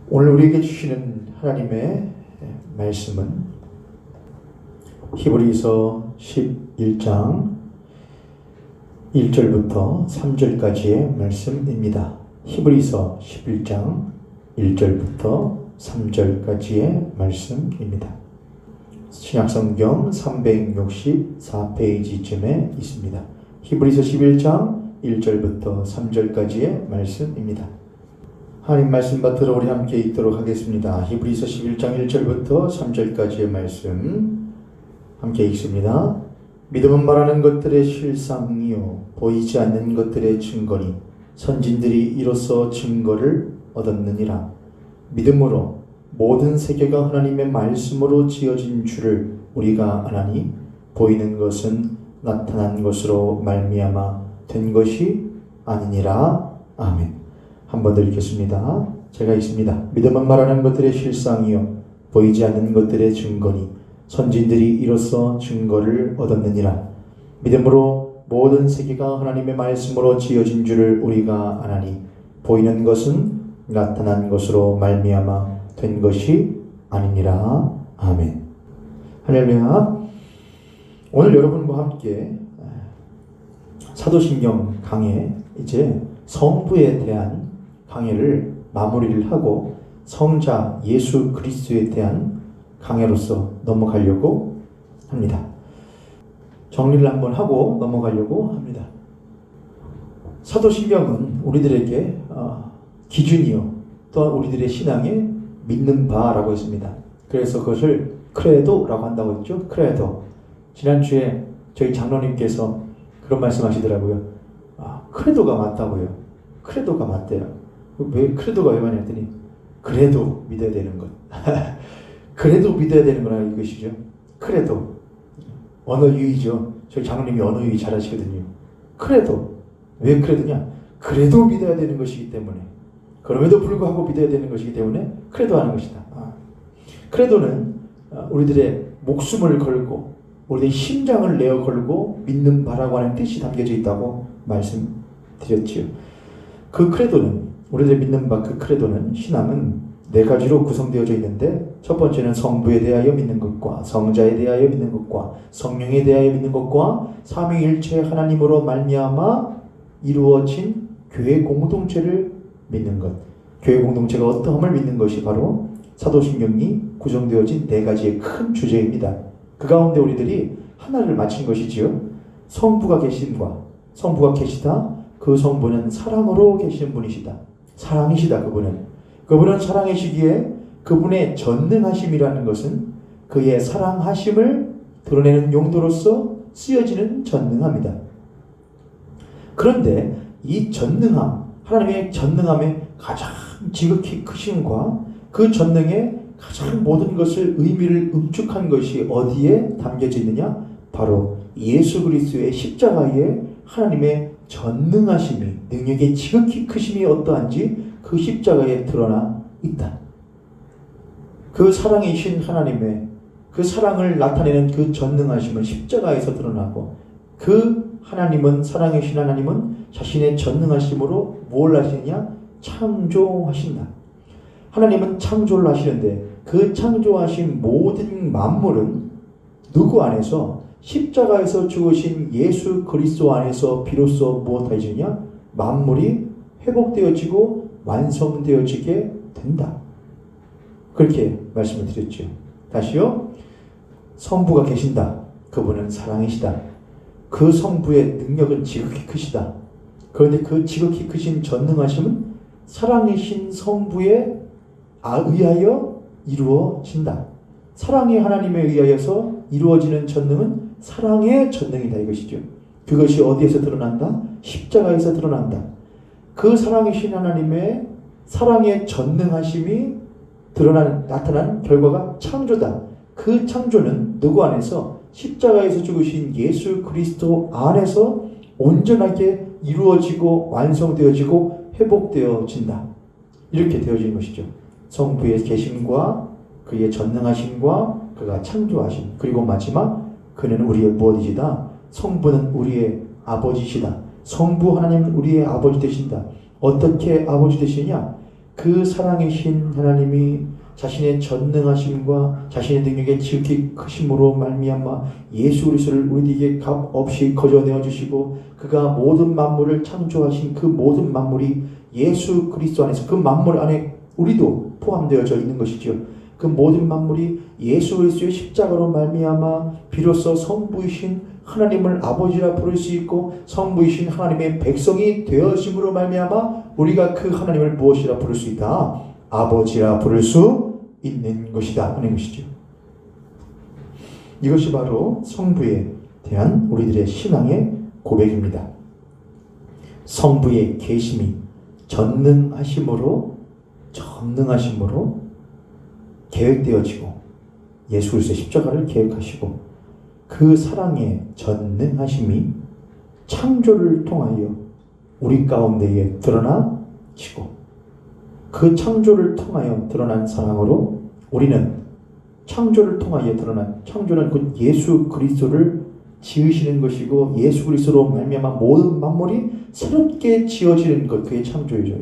오늘 우리에게 주시는 하나님의 말씀은 히브리서 11장 1절부터 3절까지의 말씀입니다. 히브리서 11장 1절부터 3절까지의 말씀입니다. 신약성경 364페이지쯤에 있습니다. 히브리서 11장 1절부터 3절까지의 말씀입니다. 하나님 말씀 받들어 우리 함께 읽도록 하겠습니다. 히브리서 11장 1절부터 3절까지의 말씀 함께 읽습니다. 믿음은 말하는 것들의 실상이요 보이지 않는 것들의 증거니 선진들이 이로써 증거를 얻었느니라. 믿음으로 모든 세계가 하나님의 말씀으로 지어진 줄을 우리가 아나니 보이는 것은 나타난 것으로 말미암아 된 것이 아니니라. 아멘. 한 번 더 읽겠습니다. 제가 읽습니다. 믿음은 말하는 것들의 실상이요 보이지 않는 것들의 증거니 선진들이 이로써 증거를 얻었느니라. 믿음으로 모든 세계가 하나님의 말씀으로 지어진 줄을 우리가 아나니 보이는 것은 나타난 것으로 말미암아 된 것이 아니니라. 아멘. 할렐루야. 오늘 여러분과 함께 사도신경 강해 이제 성부에 대한 강해를 마무리를 하고 성자 예수 그리스도에 대한 강해로서 넘어가려고 합니다. 정리를 한번 하고 넘어가려고 합니다. 사도신경은 우리들에게 기준이요 또한 우리들의 신앙에 믿는 바라고 했습니다. 그래서 그것을 크레도라고 한다고 했죠. 크레도. 지난주에 저희 장로님께서 그런 말씀하시더라고요. 크레도가 맞다고요. 크레도가 맞대요. 왜 크레도가 왜 맞냐 했더니 그래도 믿어야 되는 것. 그래도 믿어야 되는 거라 이것이죠. 크레도. 언어 유희죠. 저희 장로님이 언어 유희 잘하시거든요. 크레도. 왜 크레도냐? 그래도 믿어야 되는 것이기 때문에. 그럼에도 불구하고 믿어야 되는 것이기 때문에 크레도 하는 것이다. 크레도는 우리들의 목숨을 걸고 우리의 심장을 내어 걸고 믿는 바라고 하는 뜻이 담겨져 있다고 말씀드렸지요. 그 크레도는 우리들이 믿는 바 그 크레도는 신앙은 네 가지로 구성되어져 있는데 첫 번째는 성부에 대하여 믿는 것과 성자에 대하여 믿는 것과 성령에 대하여 믿는 것과 삼위일체 하나님으로 말미암아 이루어진 교회 공동체를 믿는 것. 교회 공동체가 어떠함을 믿는 것이 바로 사도신경이 구성되어진 네 가지의 큰 주제입니다. 그 가운데 우리들이 하나를 맞힌 것이지요. 성부가 계심과 성부가 계시다. 그 성부는 사랑으로 계시는 분이시다. 사랑이시다. 그분은 사랑이시기에 그분의 전능하심이라는 것은 그의 사랑하심을 드러내는 용도로서 쓰여지는 전능함이다. 그런데 이 전능함, 하나님의 전능함의 가장 지극히 크심과 그 전능의 가장 모든 것을 의미를 응축한 것이 어디에 담겨져 있느냐? 바로 예수 그리스도의 십자가에 하나님의 전능하심이, 능력의 지극히 크심이 어떠한지 그 십자가에 드러나 있다. 그 사랑이신 하나님의 그 사랑을 나타내는 그 전능하심은 십자가에서 드러나고 그 하나님은, 사랑이신 하나님은 자신의 전능하심으로 뭘 하시느냐? 창조하신다. 하나님은 창조를 하시는데 그 창조하신 모든 만물은 누구 안에서? 십자가에서 죽으신 예수 그리스도 안에서 비로소 무엇하시느냐? 만물이 회복되어지고 완성되어지게 된다. 그렇게 말씀을 드렸죠. 다시요. 성부가 계신다. 그분은 사랑이시다. 그 성부의 능력은 지극히 크시다. 그런데 그 지극히 크신 전능하심은 사랑이신 성부에 의하여 이루어진다. 사랑의 하나님에 의하여서 이루어지는 전능은 사랑의 전능이다 이것이죠. 그것이 어디에서 드러난다? 십자가에서 드러난다. 그 사랑이신 하나님의 사랑의 전능하심이 나타난 결과가 창조다. 그 창조는 누구 안에서? 십자가에서 죽으신 예수 그리스도 안에서 온전하게 이루어지고 완성되어지고 회복되어진다. 이렇게 되어지는 것이죠. 성부의 계심과 그의 전능하심과 그가 창조하심, 그리고 마지막 그는 우리의 무엇이시다? 성부는 우리의 아버지시다. 성부 하나님은 우리의 아버지 되신다. 어떻게 아버지 되시냐? 그 사랑이신 하나님이 자신의 전능하심과 자신의 능력의 지극히 크심으로 말미암아 예수 그리스도를 우리에게 값 없이 거저내어 주시고 그가 모든 만물을 창조하신 그 모든 만물이 예수 그리스도 안에서 그 만물 안에 우리도 포함되어져 있는 것이죠. 그 모든 만물이 예수 그리스도의 십자가로 말미암아 비로소 성부이신 하나님을 아버지라 부를 수 있고 성부이신 하나님의 백성이 되어짐으로 말미암아 우리가 그 하나님을 무엇이라 부를 수 있다? 아버지라 부를 수 있는 것이다 하는 것이죠. 이것이 바로 성부에 대한 우리들의 신앙의 고백입니다. 성부의 계심이 전능하심으로 계획되어지고 예수 그리스도의 십자가를 계획하시고 그 사랑의 전능하심이 창조를 통하여 우리 가운데에 드러나지고 그 창조를 통하여 드러난 사랑으로 우리는 창조를 통하여 드러난 창조는 곧 예수 그리스도를 지으시는 것이고 예수 그리스도로 말미암아 모든 만물이 새롭게 지어지는 것 그게 창조이죠.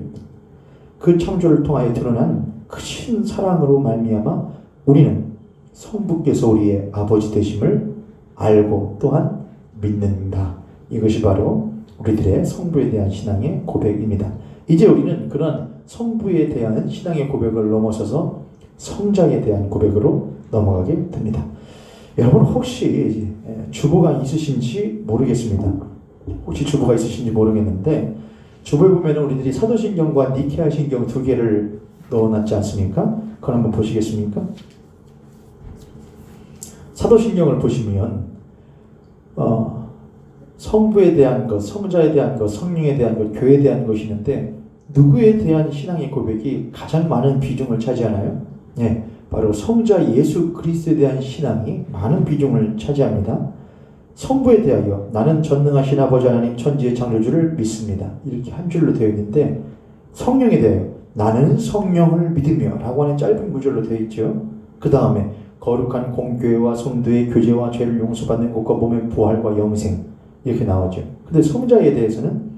그 창조를 통하여 드러난 크신 사랑으로 말미암아 우리는 성부께서 우리의 아버지 되심을 알고 또한 믿는다. 이것이 바로 우리들의 성부에 대한 신앙의 고백입니다. 이제 우리는 그런 성부에 대한 신앙의 고백을 넘어서서 성자에 대한 고백으로 넘어가게 됩니다. 여러분 혹시 주보가 있으신지 모르겠습니다. 혹시 주보가 있으신지 모르겠는데 주보에 보면 우리들이 사도신경과 니케아신경 두 개를 넣어놨지 않습니까? 그걸 한번 보시겠습니까? 사도신경을 보시면 성부에 대한 것, 성자에 대한 것, 성령에 대한 것, 교회에 대한 것이 있는데 누구에 대한 신앙의 고백이 가장 많은 비중을 차지하나요? 네, 바로 성자 예수 그리스도에 대한 신앙이 많은 비중을 차지합니다. 성부에 대하여 나는 전능하신 아버지 하나님 천지의 창조주를 믿습니다. 이렇게 한 줄로 되어 있는데 성령에 대하여 나는 성령을 믿으며 라고 하는 짧은 구절로 되어 있죠. 그 다음에 거룩한 공교회와 성도의 교제와 죄를 용서받는 것과 몸의 부활과 영생 이렇게 나오죠. 근데 성자에 대해서는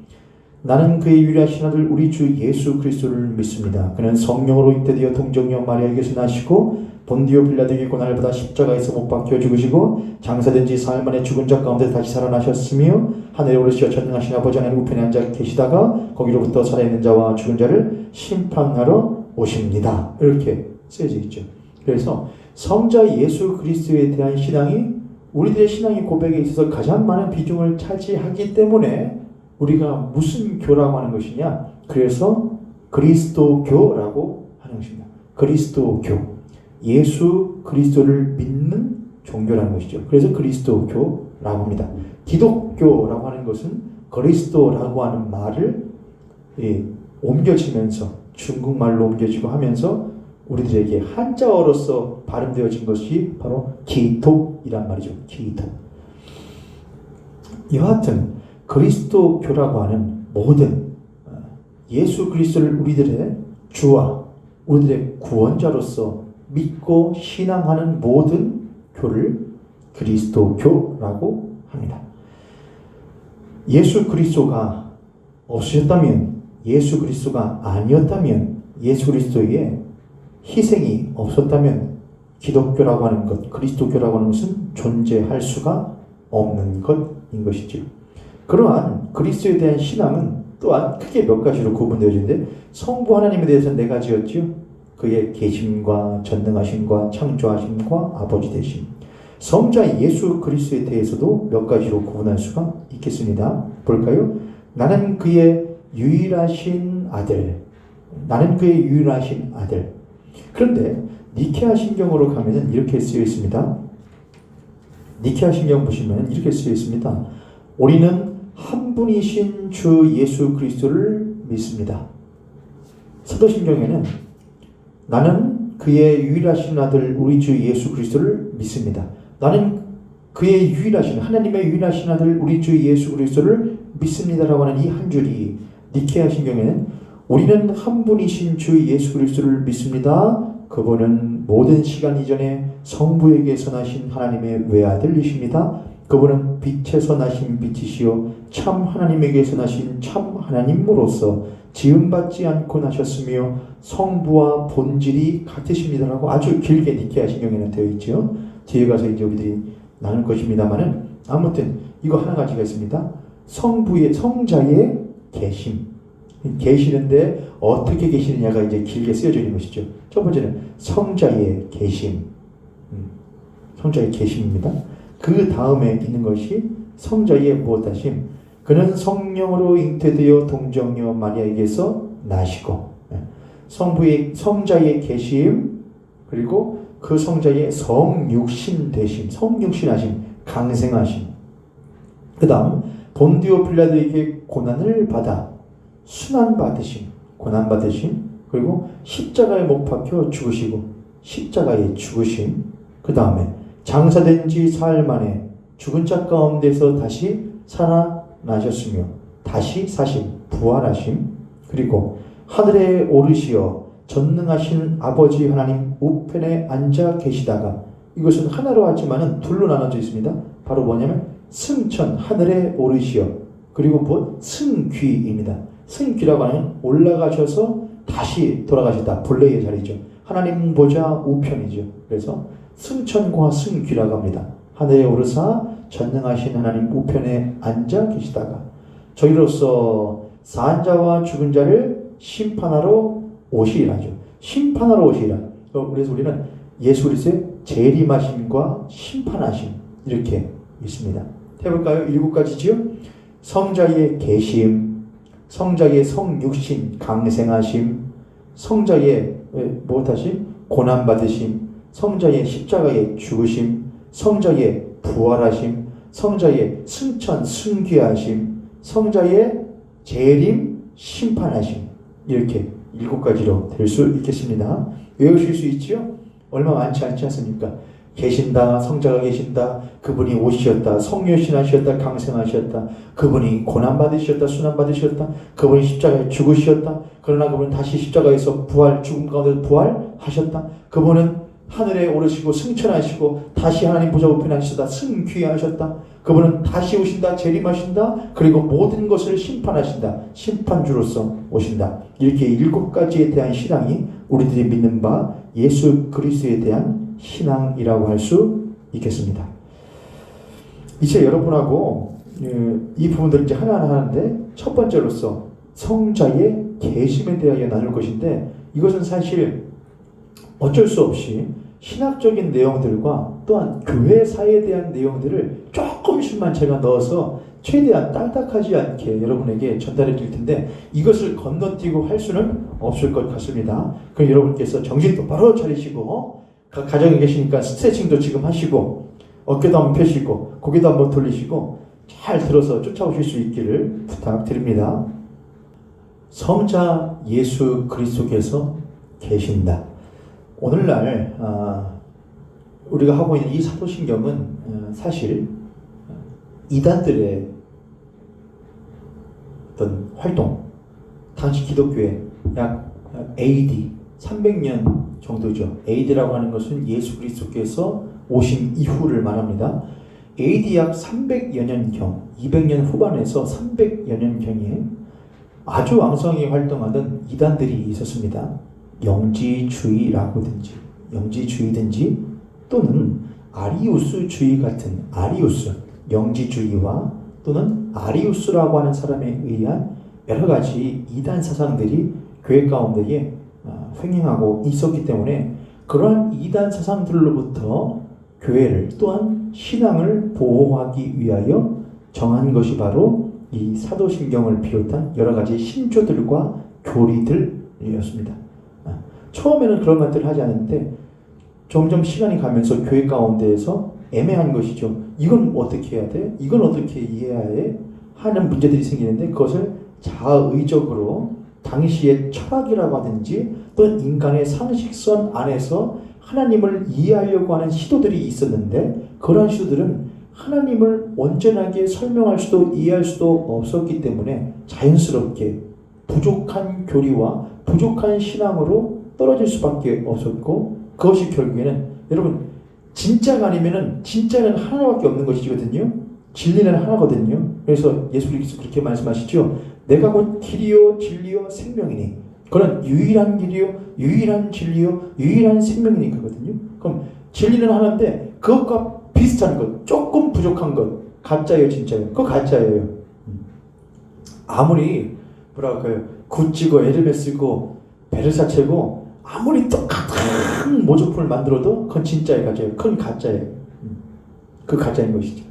나는 그의 유일하신 아들 우리 주 예수 그리스도를 믿습니다. 그는 성령으로 잉태되어 동정녀 마리아에게서 나시고 본디오 빌라도에게 고난을 받아 십자가에서 못 박혀 죽으시고 장사된 지 사흘 만에 죽은 자 가운데 다시 살아나셨으며 하늘에 오르시어 전능하신 아버지 하나님 우편에 앉아 계시다가 거기로부터 살아있는 자와 죽은 자를 심판하러 오십니다. 이렇게 쓰여져 있죠. 그래서 성자 예수 그리스도에 대한 신앙이 우리들의 신앙의 고백에 있어서 가장 많은 비중을 차지하기 때문에 우리가 무슨 교라고 하는 것이냐? 그래서 그리스도교라고 하는 것입니다. 그리스도교. 예수 그리스도를 믿는 종교라는 것이죠. 그래서 그리스도교라고 합니다. 기독교라고 하는 것은 그리스도라고 하는 말을 옮겨지면서 중국말로 옮겨지고 하면서 우리들에게 한자어로서 발음되어진 것이 바로 기독이란 말이죠. 기독. 여하튼 그리스도교라고 하는 모든 예수 그리스도를 우리들의 주와 우리들의 구원자로서 믿고 신앙하는 모든 교를 그리스도교라고 합니다. 예수 그리스도가 없으셨다면, 예수 그리스도가 아니었다면, 예수 그리스도의 희생이 없었다면 기독교라고 하는 것, 그리스도교라고 하는 것은 존재할 수가 없는 것인 것이죠. 그러한 그리스도에 대한 신앙은 또한 크게 몇 가지로 구분되어지는데 성부 하나님에 대해서는 네 가지였죠. 그의 계심과 전능하심과 창조하심과 아버지 되심. 성자 예수 그리스도에 대해서도 몇 가지로 구분할 수가 있겠습니다. 볼까요? 나는 그의 유일하신 아들. 나는 그의 유일하신 아들. 그런데 니케아 신경으로 가면은 이렇게 쓰여 있습니다. 니케아 신경 보시면 이렇게 쓰여 있습니다. 우리는 한 분이신 주 예수 그리스도를 믿습니다. 사도신경에는 나는 그의 유일하신 아들 우리 주 예수 그리스도를 믿습니다. 나는 그의 유일하신 하나님의 유일하신 아들 우리 주 예수 그리스도를 믿습니다라고 하는 이 한 줄이 니케아 신경에는 우리는 한 분이신 주 예수 그리스도를 믿습니다. 그분은 모든 시간 이전에 성부에게서 나신 하나님의 외아들이십니다. 그분은 빛에서 나신 빛이시요 참 하나님에게서 나신 참 하나님으로서 지음받지 않고 나셨으며 성부와 본질이 같으십니다라고 아주 길게 니케아 신경에는 되어 있죠. 뒤에 가서 이제 우리들이 나눌 것입니다만은 아무튼 이거 하나 가지가 있습니다. 성부의 성자의 계심. 계시는데 어떻게 계시느냐가 이제 길게 쓰여져 있는 것이죠. 첫 번째는 성자의 계심. 성자의 계심입니다. 그 다음에 있는 것이 성자의 무엇하심. 그는 성령으로 잉태되어 동정녀 마리아에게서 나시고 성자의 계심 그리고 그 성자의 성육신 되심, 성육신하심, 강생하심. 그 다음 본디오 빌라도에게 고난을 받아 순환받으심, 고난받으심, 그리고 십자가에 못 박혀 죽으시고 십자가에 죽으심. 그 다음에 장사된 지 사흘 만에 죽은 자 가운데서 다시 살아나셨으며 다시 사심, 부활하심. 그리고 하늘에 오르시어 전능하신 아버지 하나님 우편에 앉아 계시다가 이것은 하나로 하지만은 둘로 나눠져 있습니다. 바로 뭐냐면 승천, 하늘에 오르시어 그리고 곧 승귀입니다. 승귀라고 하면 올라가셔서 다시 돌아가셨다. 본래의 자리죠. 하나님 보좌 우편이죠. 그래서 승천과 승귀라고 합니다. 하늘에 오르사 전능하신 하나님 우편에 앉아 계시다가 저희로서 산 자와 죽은 자를 심판하러 오시리라죠. 심판하러 오시리라. 그래서 우리는 예수 그리스도의 재림하심과 심판하심 이렇게 있습니다. 해볼까요? 7가지지요. 성자의 계심, 성자의 성육신 강생하심, 성자의 무엇하심? 고난받으심, 성자의 십자가의 죽으심, 성자의 부활하심, 성자의 승천 승귀하심, 성자의 재림 심판하심 이렇게 7가지로 될 수 있겠습니다. 외우실 수 있지요? 얼마 많지 않지 않습니까? 계신다, 성자가 계신다, 그분이 오시었다, 성육신하셨다, 강생하셨다, 그분이 고난받으셨다, 순환받으셨다, 그분이 십자가에 죽으셨다, 그러나 그분은 다시 십자가에서 부활, 죽음 가운데 부활하셨다, 그분은 하늘에 오르시고 승천하시고 다시 하나님 보좌 우편에 앉으시다 승귀하셨다, 그분은 다시 오신다, 재림하신다, 그리고 모든 것을 심판하신다, 심판주로서 오신다. 이렇게 7가지에 대한 신앙이 우리들이 믿는 바 예수 그리스도에 대한 신앙이라고 할 수 있겠습니다. 이제 여러분하고 이 부분들을 이제 하나하나 하는데 첫 번째로서 성자의 계심에 대하여 나눌 것인데 이것은 사실 어쩔 수 없이 신학적인 내용들과 또한 교회사에 대한 내용들을 조금씩만 제가 넣어서 최대한 딱딱하지 않게 여러분에게 전달해 드릴 텐데 이것을 건너뛰고 할 수는 없을 것 같습니다. 그럼 여러분께서 정신 똑바로 차리시고 가정에 계시니까 스트레칭도 지금 하시고 어깨도 한번 펴시고 고개도 한번 돌리시고 잘 들어서 쫓아오실 수 있기를 부탁드립니다. 성자 예수 그리스도께서 계신다. 오늘날 우리가 하고 있는 이 사도신경은 사실 이단들의 어떤 활동, 당시 기독교의 약 AD 300년 정도죠. AD라고 하는 것은 예수 그리스도께서 오신 이후를 말합니다. AD 약 300여 년경, 200년 후반에서 300여 년경에 아주 왕성히 활동하던 이단들이 있었습니다. 영지주의라고든지 영지주의든지 또는 아리우스주의 같은 아리우스, 영지주의와 또는 아리우스라고 하는 사람에 의한 여러 가지 이단 사상들이 교회 가운데에 횡행하고 있었기 때문에 그러한 이단 사상들로부터 교회를 또한 신앙을 보호하기 위하여 정한 것이 바로 이 사도신경을 비롯한 여러 가지 신조들과 교리들이었습니다. 처음에는 그런 것들을 하지 않았는데 점점 시간이 가면서 교회 가운데에서 애매한 것이죠. 이건 어떻게 해야 돼? 이건 어떻게 이해해야 해? 하는 문제들이 생기는데 그것을 자의적으로 당시의 철학이라고 하든지 또 인간의 상식선 안에서 하나님을 이해하려고 하는 시도들이 있었는데 그러한 시도들은 하나님을 온전하게 설명할 수도 이해할 수도 없었기 때문에 자연스럽게 부족한 교리와 부족한 신앙으로 떨어질 수밖에 없었고 그것이 결국에는 여러분 진짜가 아니면은 진짜는 하나밖에 없는 것이거든요. 진리는 하나거든요. 그래서 예수 그리스도 그렇게 말씀하시죠. 내가 곧 길이요 진리요 생명이니. 그는 유일한 길이요 유일한 진리요 유일한 생명이니 그거든요. 그럼 진리는 하나인데 그것과 비슷한 것, 조금 부족한 것, 가짜예요 진짜예요? 그거 가짜예요. 아무리 뭐랄까요, 구찌고 에르메스고 베르사체고 아무리 똑같은 모조품을 만들어도 그건 진짜의 가짜예요. 그건 가짜예요. 그 가짜인 것이죠.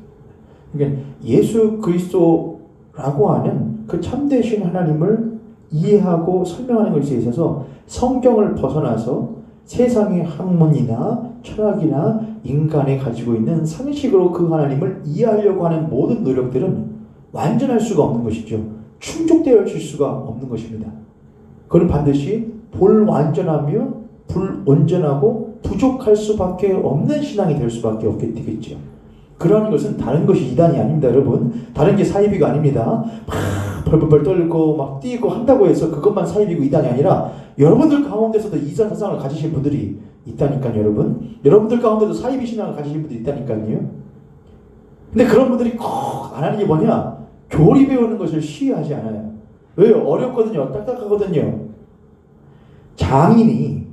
그러니까 예수 그리스도라고 하는 그 참되신 하나님을 이해하고 설명하는 것에 있어서 성경을 벗어나서 세상의 학문이나 철학이나 인간이 가지고 있는 상식으로 그 하나님을 이해하려고 하는 모든 노력들은 완전할 수가 없는 것이죠. 충족되어 질 수가 없는 것입니다. 그건 반드시 볼완전하며 불온전하고 부족할 수밖에 없는 신앙이 될 수밖에 없게 되겠죠. 그러한 것은 다른 것이 이단이 아닙니다, 여러분. 다른 게 사이비가 아닙니다. 막 벌벌벌 떨고 막 뛰고 한다고 해서 그것만 사이비고 이단이 아니라 여러분들 가운데서도 이단 사상을 가지신 분들이 있다니까요, 여러분. 여러분들 가운데도 사이비 신앙을 가지신 분들이 있다니까요. 근데 그런 분들이 꼭 안 하는 게 뭐냐? 교리 배우는 것을 시위하지 않아요. 왜요? 어렵거든요. 딱딱하거든요. 장인이요.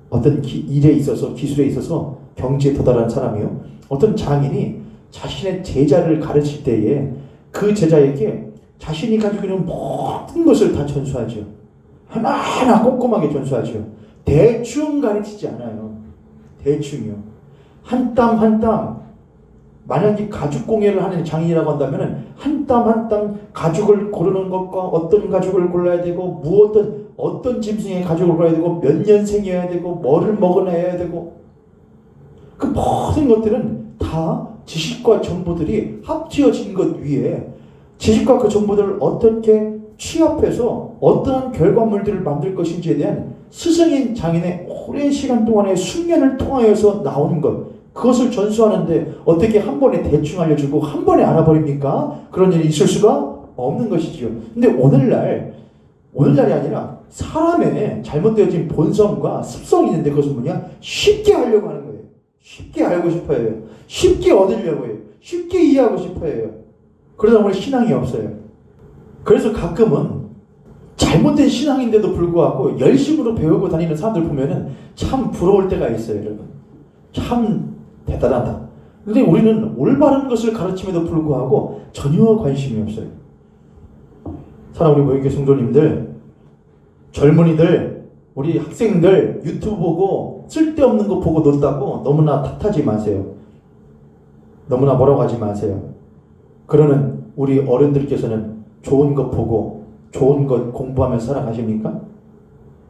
어떤 일에 있어서, 기술에 있어서 경지에 도달한 사람이요. 어떤 장인이 자신의 제자를 가르칠 때에 그 제자에게 자신이 가지고 있는 모든 것을 다 전수하죠. 하나하나 꼼꼼하게 전수하죠. 대충 가르치지 않아요. 대충이요. 한 땀 한 땀. 만약에 가죽 공예를 하는 장인이라고 한다면 한 땀 한 땀 가죽을 고르는 것과 어떤 가죽을 골라야 되고 어떤 짐승의 가죽을 골라야 되고 몇 년생이어야 되고 뭐를 먹어내야 되고 그 모든 것들은 다 지식과 정보들이 합치어진 것 위에 지식과 그 정보들을 어떻게 취합해서 어떠한 결과물들을 만들 것인지에 대한 스승인 장인의 오랜 시간 동안의 숙련을 통하여서 나오는 것, 그것을 전수하는데 어떻게 한 번에 대충 알려주고 한 번에 알아버립니까? 그런 일이 있을 수가 없는 것이지요. 근데 오늘날이 아니라 사람의 잘못되어진 본성과 습성이 있는데 그것은 뭐냐? 쉽게 하려고 하는 거예요. 쉽게 알고 싶어 해요. 쉽게 얻으려고 해요. 쉽게 이해하고 싶어 해요. 그러다 보니 신앙이 없어요. 그래서 가끔은 잘못된 신앙인데도 불구하고 열심으로 배우고 다니는 사람들 보면은 참 부러울 때가 있어요, 여러분. 참 대단하다. 근데 우리는 올바른 것을 가르침에도 불구하고 전혀 관심이 없어요. 사랑하는 우리 모임교회 성도님들, 젊은이들, 우리 학생들 유튜브 보고 쓸데없는 거 보고 놀다고 너무나 탓하지 마세요. 너무나 뭐라고 하지 마세요. 그러는 우리 어른들께서는 좋은 것 보고 좋은 것 공부하면서 살아가십니까?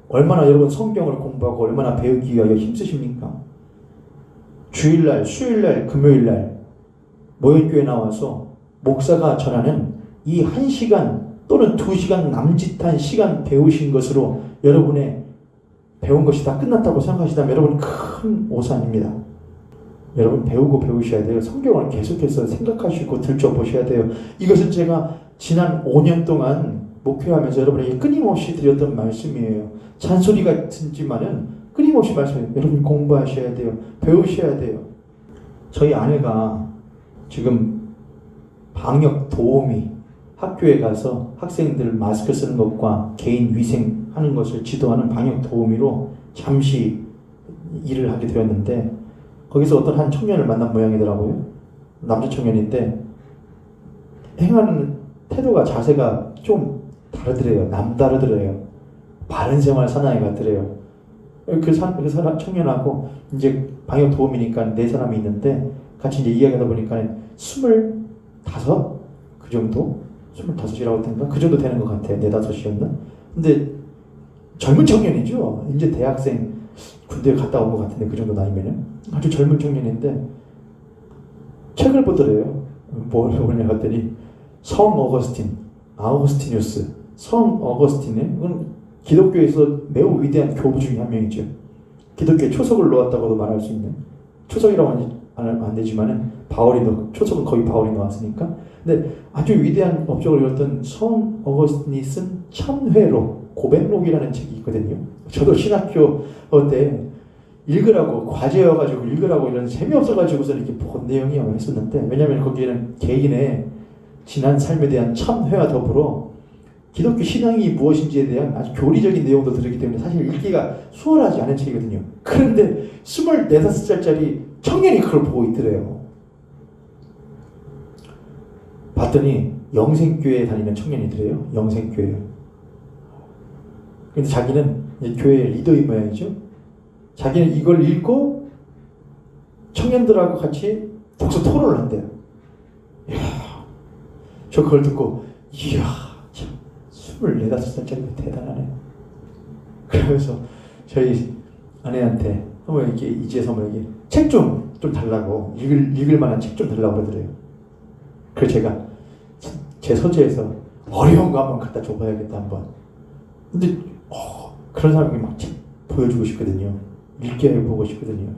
얼마나 여러분 성경을 공부하고 얼마나 배우기 위하여 힘쓰십니까? 주일날, 수요일날, 금요일날 모임교회 나와서 목사가 전하는 이 1시간 또는 2시간 남짓한 시간 배우신 것으로 여러분의 배운 것이 다 끝났다고 생각하시다면 여러분 큰 오산입니다. 여러분 배우고 배우셔야 돼요. 성경을 계속해서 생각하시고 들춰보셔야 돼요. 이것은 제가 지난 5년 동안 목회하면서 여러분에게 끊임없이 드렸던 말씀이에요. 잔소리 같은지만은 끊임없이 말씀해요. 여러분 공부하셔야 돼요. 배우셔야 돼요. 저희 아내가 지금 방역 도우미 학교에 가서 학생들 마스크 쓰는 것과 개인 위생 하는 것을 지도하는 방역 도우미로 잠시 일을 하게 되었는데 거기서 어떤 한 청년을 만난 모양이더라고요. 남자 청년인데 행하는 태도가 자세가 좀 다르더래요. 남다르더래요. 바른 생활 사나이 같더래요. 그 사람 청년하고 이제 방역 도우미니까 4사람이 있는데 같이 이제 이야기하다 보니까 25? 그 정도? 25이라고 했던가? 그 정도 되는 것 같아요. 4, 5이었나? 근데 젊은 청년이죠. 이제 대학생 군대 갔다 온 것 같은데 그 정도 나이면은 아주 젊은 청년인데 책을 보더래요. 뭘 보냐 했더니 성 어거스틴, 아우구스티누스, 성 어거스틴은 기독교에서 매우 위대한 교부 중에 한 명이죠. 기독교에 초석을 놓았다고도 말할 수 있는, 초석이라고 하면 안 되지만은 초석은 거의 바울이 놓았으니까. 근데 아주 위대한 업적을 이뤘던 성 어거스틴이 쓴 참회록, 고백록이라는 책이 있거든요. 저도 신학교 때 읽으라고 과제여가지고 읽으라고 이런 재미없어가지고서 이렇게 본 내용이요 했었는데, 왜냐하면 거기에는 개인의 지난 삶에 대한 참회와 더불어 기독교 신앙이 무엇인지에 대한 아주 교리적인 내용도 들었기 때문에 사실 읽기가 수월하지 않은 책이거든요. 그런데 24, 5살짜리 청년이 그걸 보고 있더래요. 봤더니 영생교회에 다니는 청년이더래요. 영생교회. 근데 자기는 교회 리더인 모양이죠. 자기는 이걸 읽고 청년들하고 같이 독서 토론을 한대요. 이야, 저 그걸 듣고 이야, 참 24, 5살짜리 대단하네. 그러면서 저희 아내한테 한번 이렇게 이지에서 한번 이렇게 책 좀 달라고, 읽을 만한 책 좀 달라고 그러더래요. 그래서 제가 제 서재에서 어려운 거 한번 갖다 줘봐야겠다 한번. 근데 그런 사람이 막 책 보여주고 싶거든요. 읽게 해보고 싶거든요.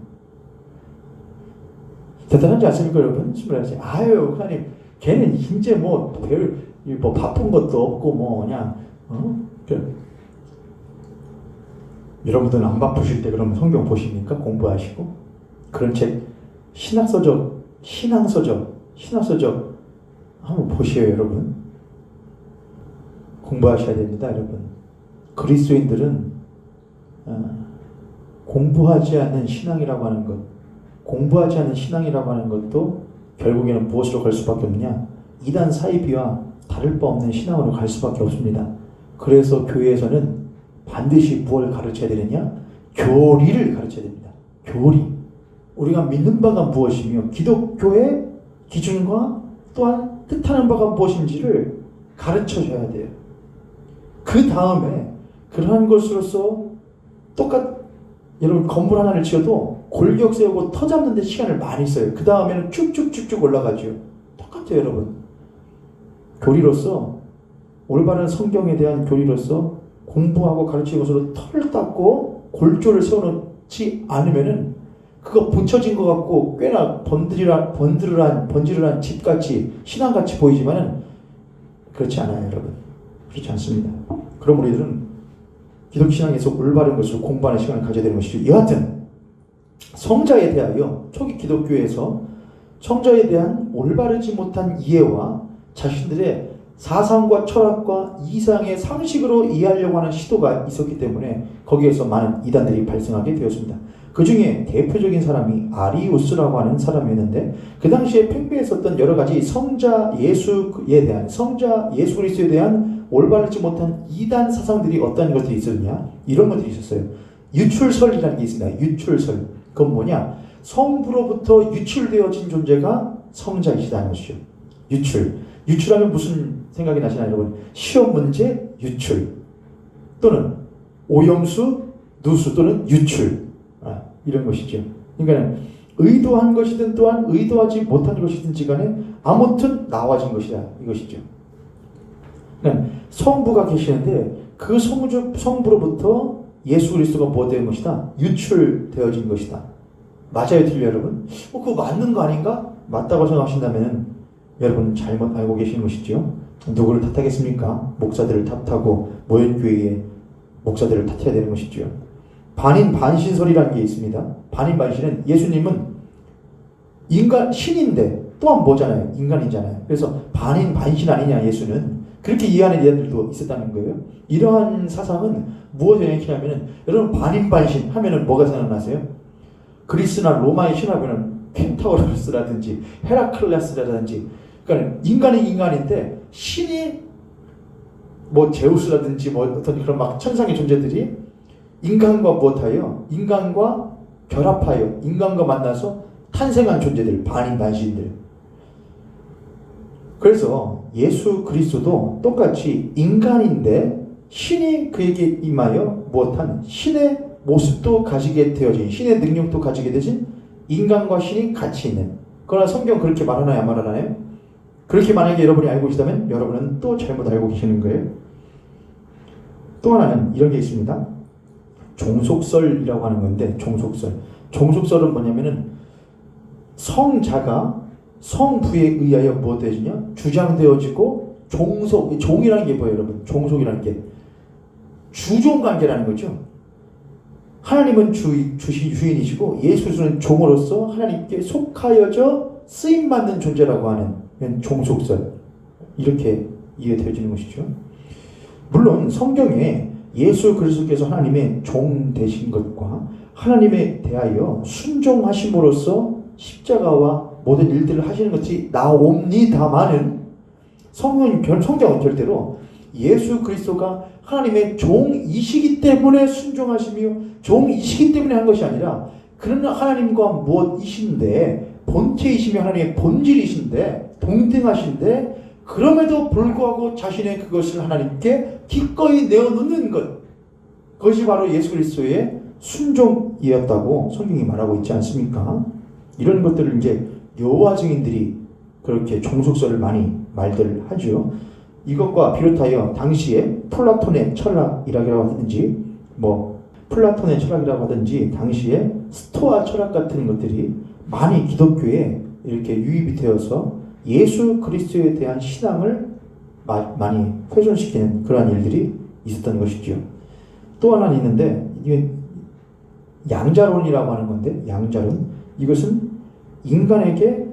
대단하지 않습니까, 여러분? 24살. 아유, 하나님, 걔는 이제 뭐 바쁜 것도 없고 뭐 그냥 여러분들은 안 바쁘실 때 그러면 성경 보십니까? 공부하시고 그런 책, 신앙서적 한번 보시오, 여러분. 공부하셔야 됩니다, 여러분. 그리스도인들은 공부하지 않는 신앙이라고 하는 것도 결국에는 무엇으로 갈 수밖에 없느냐? 이단 사이비와 다를 바 없는 신앙으로 갈 수밖에 없습니다. 그래서 교회에서는 반드시 무엇을 가르쳐야 되느냐? 교리를 가르쳐야 됩니다. 교리. 우리가 믿는 바가 무엇이며 기독교의 기준과 또한 뜻하는 바가 무엇인지를 가르쳐줘야 돼요. 그 다음에 그러한 것으로서 여러분 건물 하나를 지어도 골격 세우고 터 잡는 데 시간을 많이 써요. 그 다음에는 쭉쭉쭉쭉 올라가죠. 똑같아요, 여러분. 교리로서, 올바른 성경에 대한 교리로서 공부하고 가르치는 것으로 털을 닦고 골조를 세워놓지 않으면은 그거 붙여진 것 같고 꽤나 번지르르한 집같이, 신앙같이 보이지만은 그렇지 않아요, 여러분. 그렇지 않습니다. 그럼 우리들은 기독신앙에서 올바른 것을 공부하는 시간을 가져야 되는 것이죠. 여하튼 성자에 대하여 초기 기독교에서 성자에 대한 올바르지 못한 이해와 자신들의 사상과 철학과 이상의 상식으로 이해하려고 하는 시도가 있었기 때문에 거기에서 많은 이단들이 발생하게 되었습니다. 그 중에 대표적인 사람이 아리우스라고 하는 사람이었는데, 그 당시에 팽배했었던 여러 가지 성자 예수 그리스도에 대한 올바르지 못한 이단 사상들이 어떤 것들이 있었냐? 이런 것들이 있었어요. 유출설이라는 게 있습니다. 유출설. 그건 뭐냐? 성부로부터 유출되어진 존재가 성자이시다는 것이죠. 유출하면 무슨 생각이 나시나요, 여러분? 시험 문제 유출, 또는 오염수 누수, 또는 유출, 이런 것이죠. 그러니까 의도한 것이든 또한 의도하지 못한 것이든지 간에 아무튼 나와진 것이다, 이것이죠. 성부가 계시는데 그 성부로부터 예수 그리스도가 뭐 된 것이다? 유출되어진 것이다. 맞아요, 틀려요, 여러분? 그거 맞는 거 아닌가? 맞다고 생각하신다면 여러분 잘못 알고 계시는 것이죠. 누구를 탓하겠습니까? 목사들을 탓하고 모현교회의 목사들을 탓해야 되는 것이죠. 반인반신설이라는 게 있습니다. 반인반신은 예수님은 신인데 또한 뭐잖아요? 인간이잖아요. 그래서 반인반신 아니냐, 예수는. 그렇게 이해하는 이들도 있었다는 거예요. 이러한 사상은 무엇을 얘기하냐면, 여러분 반인반신 하면은 뭐가 생각나세요? 그리스나 로마의 신화에는 펜타고라스라든지 헤라클레스라든지, 그러니까 인간은 인간인데 신이 뭐 제우스라든지 뭐 어떤 그런 막 천상의 존재들이 인간과 무엇하여? 인간과 결합하여 인간과 만나서 탄생한 존재들, 반인반신들. 그래서 예수 그리스도도 똑같이 인간인데 신이 그에게 임하여 무엇한 신의 모습도 가지게 되어진, 신의 능력도 가지게 되신 인간과 신이 같이 있는. 그러나 성경 그렇게 말하나요, 안 말하나요? 그렇게 만약에 여러분이 알고 계시다면 여러분은 또 잘못 알고 계시는 거예요. 또 하나는 이런 게 있습니다. 종속설이라고 하는 건데, 종속설은 뭐냐면은 성자가 성부에 의하여 뭐 되어지냐? 주장되어지고 종이라는 게 뭐예요, 여러분? 종속이라는 게 주종관계라는 거죠. 하나님은 주인이시고 예수 그리스도는 종으로서 하나님께 속하여져 쓰임받는 존재라고 하는 종속설, 이렇게 이해되어지는 것이죠. 물론 성경에 예수 그리스도께서 하나님의 종 되신 것과 하나님에 대하여 순종하심으로써 십자가와 모든 일들을 하시는 것이 나옵니다마는 성경은 절대로 예수 그리스도가 하나님의 종이시기 때문에 순종하시며 종이시기 때문에 한 것이 아니라 그는 하나님과 무엇이신데 본체이시며 하나님의 본질이신데 동등하신데 그럼에도 불구하고 자신의 그것을 하나님께 기꺼이 내어놓는 그것이 바로 예수 그리스도의 순종이었다고 성경이 말하고 있지 않습니까? 이런 것들을 이제 여호와 증인들이 그렇게 종속설을 많이 말들 하죠. 이것과 비롯하여 당시에 플라톤의 철학이라고 하든지 플라톤의 철학이라고 하든지 당시에 스토아 철학 같은 것들이 많이 기독교에 이렇게 유입이 되어서 예수 그리스도에 대한 신앙을 많이 훼손시키는 그러한 일들이 있었던 것이죠. 또 하나 있는데 이게 양자론이라고 하는 건데, 양자론, 이것은 인간에게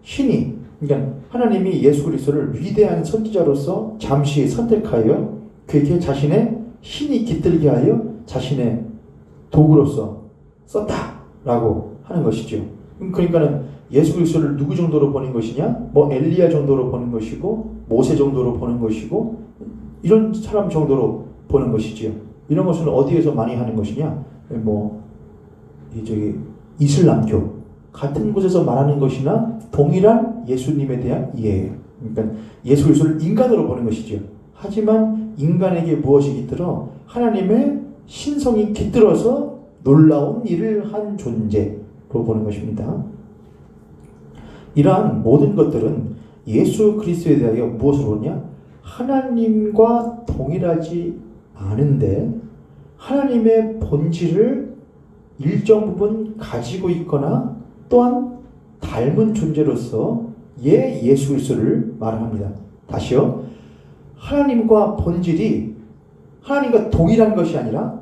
신이, 그러니까 하나님이 예수 그리스도를 위대한 선지자로서 잠시 선택하여 그에게 자신의 신이 깃들게 하여 자신의 도구로서 썼다라고 하는 것이죠. 그러니까는 예수 그리스도를 누구 정도로 보는 것이냐? 엘리야 정도로 보는 것이고 모세 정도로 보는 것이고 이런 사람 정도로 보는 것이지요. 이런 것은 어디에서 많이 하는 것이냐? 이슬람교 같은 곳에서 말하는 것이나 동일한 예수님에 대한 이해예요. 그러니까 예수 그리스도를 인간으로 보는 것이죠. 하지만 인간에게 무엇이 깃들어? 하나님의 신성이 깃들어서 놀라운 일을 한 존재로 보는 것입니다. 이러한 모든 것들은 예수 그리스도에 대하여 무엇을 보냐? 하나님과 동일하지 않은데 하나님의 본질을 일정 부분 가지고 있거나 또한 닮은 존재로서 예수 그리스도를 말합니다. 다시요. 하나님과 본질이 하나님과 동일한 것이 아니라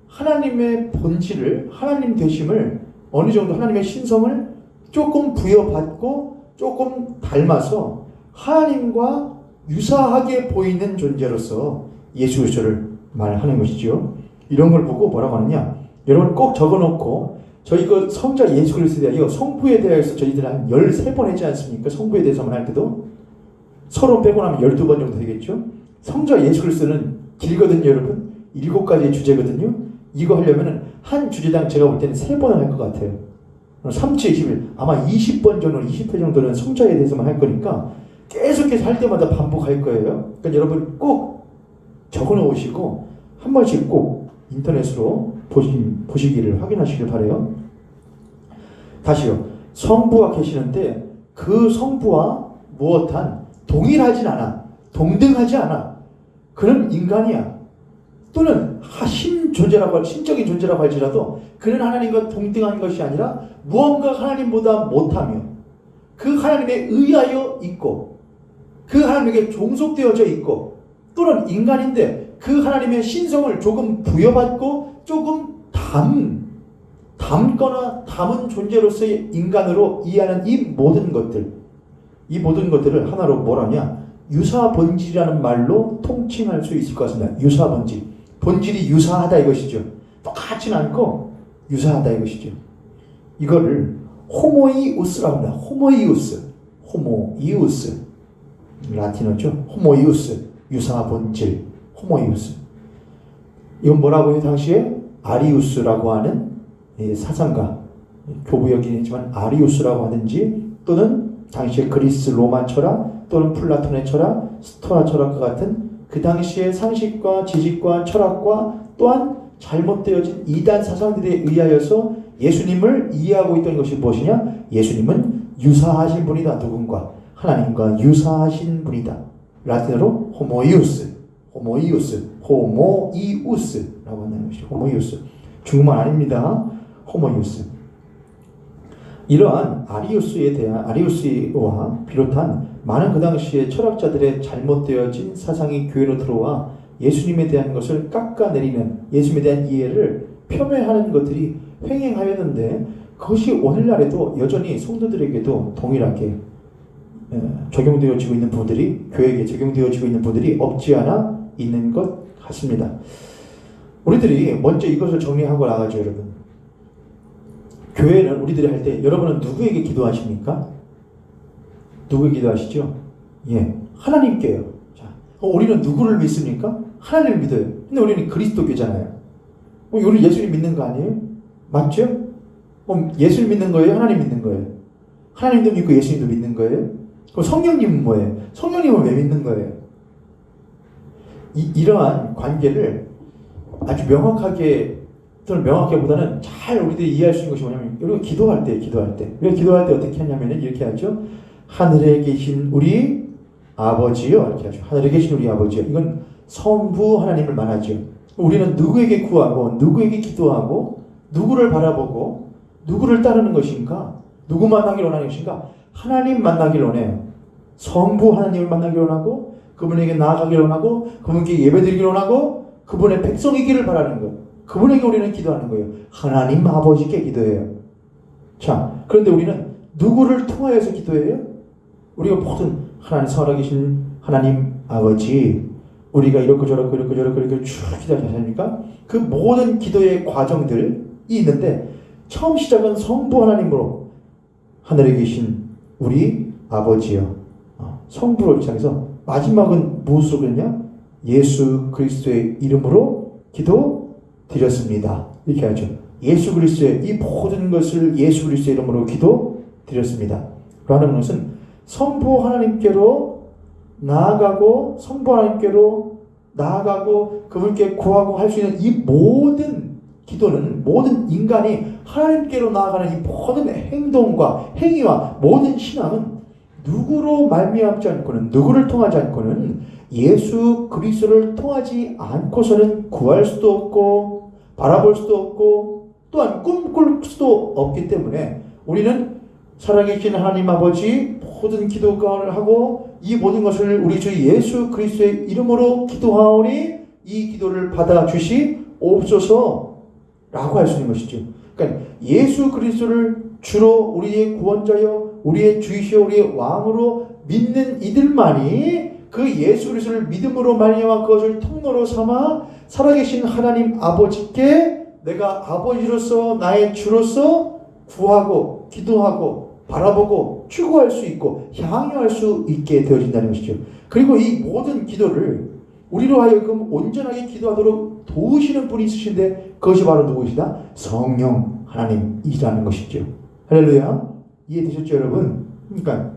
하나님의 본질을, 하나님 되심을 어느 정도 하나님의 신성을 조금 부여받고 조금 닮아서 하나님과 유사하게 보이는 존재로서 예수 그리스도를 말하는 것이죠. 이런 걸 보고 뭐라고 하느냐? 여러분 꼭 적어놓고 저희 그 성자 예수 그리스도에 대하여 성부에 대해서 저희들 한 13번 했지 않습니까? 성부에 대해서만 할 때도 서로 빼고 나면 12번 정도 되겠죠? 성자 예수 그리스도는 길거든요, 여러분. 7가지의 주제거든요. 이거 하려면은 한 주제당 제가 볼 때는 3번을 할 것 같아요. 3치 21, 아마 20번 정도, 20회 정도는 성자에 대해서만 할 거니까 계속해서 할 때마다 반복할 거예요. 그러니까 여러분 꼭 적어 놓으시고 한 번씩 꼭 인터넷으로 보시기를 확인하시길 바라요. 다시요. 성부와 계시는데 그 성부와 무엇한 동일하진 않아. 동등하지 않아. 그는 인간이야. 또는 신적인 존재라고 할지라도 그는 하나님과 동등한 것이 아니라 무언가 하나님보다 못하며 그 하나님에 의하여 있고 그 하나님에게 종속되어져 있고 또는 인간인데 그 하나님의 신성을 조금 부여받고 조금 담거나 담은 존재로서의 인간으로 이해하는 이 모든 것들을 하나로 뭐라냐? 유사본질이라는 말로 통칭할 수 있을 것 같습니다. 유사본질. 본질이 유사하다 이것이죠. 똑같지는 않고 유사하다 이것이죠. 이거를 호모이우스라고 합니다. 호모이우스. 라틴어죠. 호모이우스. 유사본질. 호모이우스. 이건 뭐라고 해요? 당시에 아리우스라고 하는 사상가, 교부였긴 했지만 아리우스라고 하든지 또는 당시에 그리스 로마 철학 또는 플라톤의 철학, 스토아 철학과 같은 그 당시의 상식과 지식과 철학과 또한 잘못되어진 이단 사상들에 의하여서 예수님을 이해하고 있던 것이 무엇이냐? 예수님은 유사하신 분이다. 누군가 하나님과 유사하신 분이다. 라틴어로 호모이우스라고 한다는 것이죠. 호모이우스. 중국말 아닙니다. 호모이우스. 이러한 아리우스와 비롯한 많은 그 당시의 철학자들의 잘못되어진 사상이 교회로 들어와 예수님에 대한 것을 깎아내리는, 예수님에 대한 이해를 폄훼하는 것들이 횡행하였는데 그것이 오늘날에도 여전히 성도들에게도 동일하게 적용되어지고 있는 부분들이 교회에 적용되어지고 있는 부분들이 없지 않아 있는 것 같습니다. 우리들이 먼저 이것을 정리하고 나가죠, 여러분. 교회는 우리들이 할 때 여러분은 누구에게 기도하십니까? 누구에게 기도하시죠? 예, 하나님께요. 자, 우리는 누구를 믿습니까? 하나님을 믿어요. 근데 우리는 그리스도교잖아요. 우리 예수님 믿는 거 아니에요? 맞죠? 예수님 믿는 거예요? 하나님 믿는 거예요? 하나님도 믿고 예수님도 믿는 거예요? 그럼 성령님은 뭐예요? 성령님은 왜 믿는 거예요? 이러한 관계를 아주 명확하게 또는 명확하게보다는 잘 우리들이 이해할 수 있는 것이 뭐냐면 우리가 기도할 때 우리가 기도할 때 어떻게 하냐면은 이렇게 하죠. 하늘에 계신 우리 아버지요 이렇게 하죠. 하늘에 계신 우리 아버지요. 이건 성부 하나님을 말하죠. 우리는 누구에게 구하고 누구에게 기도하고 누구를 바라보고 누구를 따르는 것인가? 누구 만나기를 원하는 것인가? 하나님 만나기를 원해요. 성부 하나님을 만나기를 원하고 그분에게 나아가기를 원하고 그분께 예배드리기를 원하고 그분의 백성이기를 바라는 것. 그분에게 우리는 기도하는 거예요. 하나님 아버지께 기도해요. 자, 그런데 우리는 누구를 통하여서 기도해요? 우리가 모든 하나님 살아계신 하나님 아버지 우리가 이렇게 저렇게 쭉 기도하지 않습니까? 그 모든 기도의 과정들이 있는데 처음 시작은 성부 하나님으로 하늘에 계신 우리 아버지요. 성부로 시작해서 마지막은 무엇으로 그랬냐? 예수 그리스도의 이름으로 기도드렸습니다. 이렇게 하죠. 예수 그리스도의 이 모든 것을 예수 그리스도의 이름으로 기도드렸습니다. 라는 것은 성부 하나님께로 나아가고 성부 하나님께로 나아가고 그분께 구하고 할 수 있는 이 모든 기도는 모든 인간이 하나님께로 나아가는 이 모든 행동과 행위와 모든 신앙은 누구로 말미암지 않고는 누구를 통하지 않고는 예수 그리스도를 통하지 않고서는 구할 수도 없고 바라볼 수도 없고 또한 꿈꿀 수도 없기 때문에 우리는 살아계신 하나님 아버지 모든 기도를 하고 이 모든 것을 우리 주 예수 그리스도의 이름으로 기도하오니 이 기도를 받아주시옵소서 라고 할 수 있는 것이죠. 그러니까 예수 그리스도를 주로 우리의 구원자여 우리의 주이시여 우리의 왕으로 믿는 이들만이 그 예수 그리스도를 믿음으로 말미암아 그것을 통로로 삼아 살아계신 하나님 아버지께 내가 아버지로서 나의 주로서 구하고 기도하고 바라보고 추구할 수 있고 향유할 수 있게 되어진다는 것이죠. 그리고 이 모든 기도를 우리로 하여금 온전하게 기도하도록 도우시는 분이 있으신데 그것이 바로 누구시다? 성령 하나님이라는 것이죠. 할렐루야. 이해되셨죠 여러분? 그러니까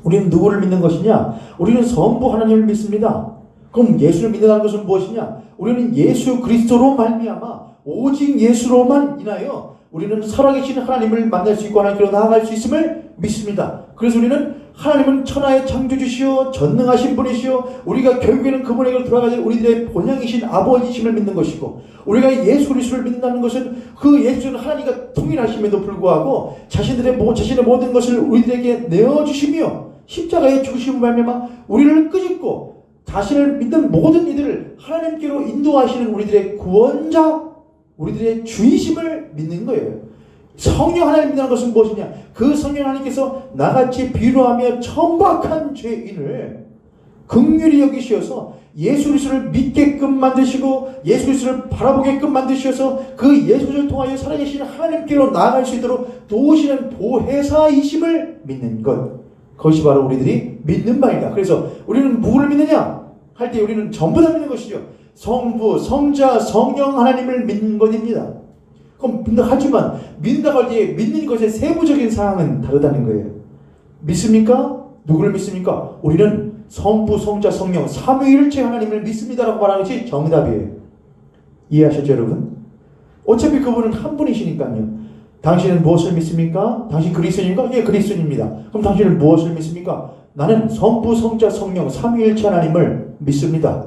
우리는 누구를 믿는 것이냐? 우리는 성부 하나님을 믿습니다. 그럼 예수를 믿는다는 것은 무엇이냐? 우리는 예수 그리스도로 말미암아 오직 예수로만 인하여 우리는 살아계신 하나님을 만날 수 있고 하나님께로 나아갈 수 있음을 믿습니다. 그래서 우리는 하나님은 천하의 창조주시오 전능하신 분이시오 우리가 결국에는 그분에게로 돌아가야 될 우리들의 본향이신 아버지심을 믿는 것이고 우리가 예수 그리스도를 믿는다는 것은 그 예수는 하나님과 통일하심에도 불구하고 자신의 모든 것을 우리들에게 내어주시며 십자가에 죽으심을 말미암아 우리를 끄집고 자신을 믿는 모든 이들을 하나님께로 인도하시는 우리들의 구원자 우리들의 주이심을 믿는 거예요. 성령 하나님 믿는 것은 무엇이냐? 그 성령 하나님께서 나같이 비루하며 천박한 죄인을 긍휼히 여기시어서 예수 그리스도를 믿게끔 만드시고 예수 그리스도를 바라보게끔 만드시어서 그 예수 그리스도를 통하여 살아계신 하나님께로 나아갈 수 있도록 도우시는 보혜사이심을 믿는 것. 그것이 바로 우리들이 믿는 바이다. 그래서 우리는 누구를 믿느냐? 할 때 우리는 전부 다 믿는 것이죠. 성부, 성자, 성령 하나님을 믿는 것입니다. 그럼 하지만 믿는다고 할 때 믿는 것의 세부적인 사항은 다르다는 거예요. 믿습니까? 누구를 믿습니까? 우리는 성부, 성자, 성령 삼위일체 하나님을 믿습니다라고 말하는 것이 정답이에요. 이해하셨죠 여러분? 어차피 그분은 한 분이시니까요. 당신은 무엇을 믿습니까? 당신 그리스도인가? 예, 그리스도인입니다. 그럼 당신은 무엇을 믿습니까? 나는 성부, 성자, 성령 삼위일체 하나님을 믿습니다.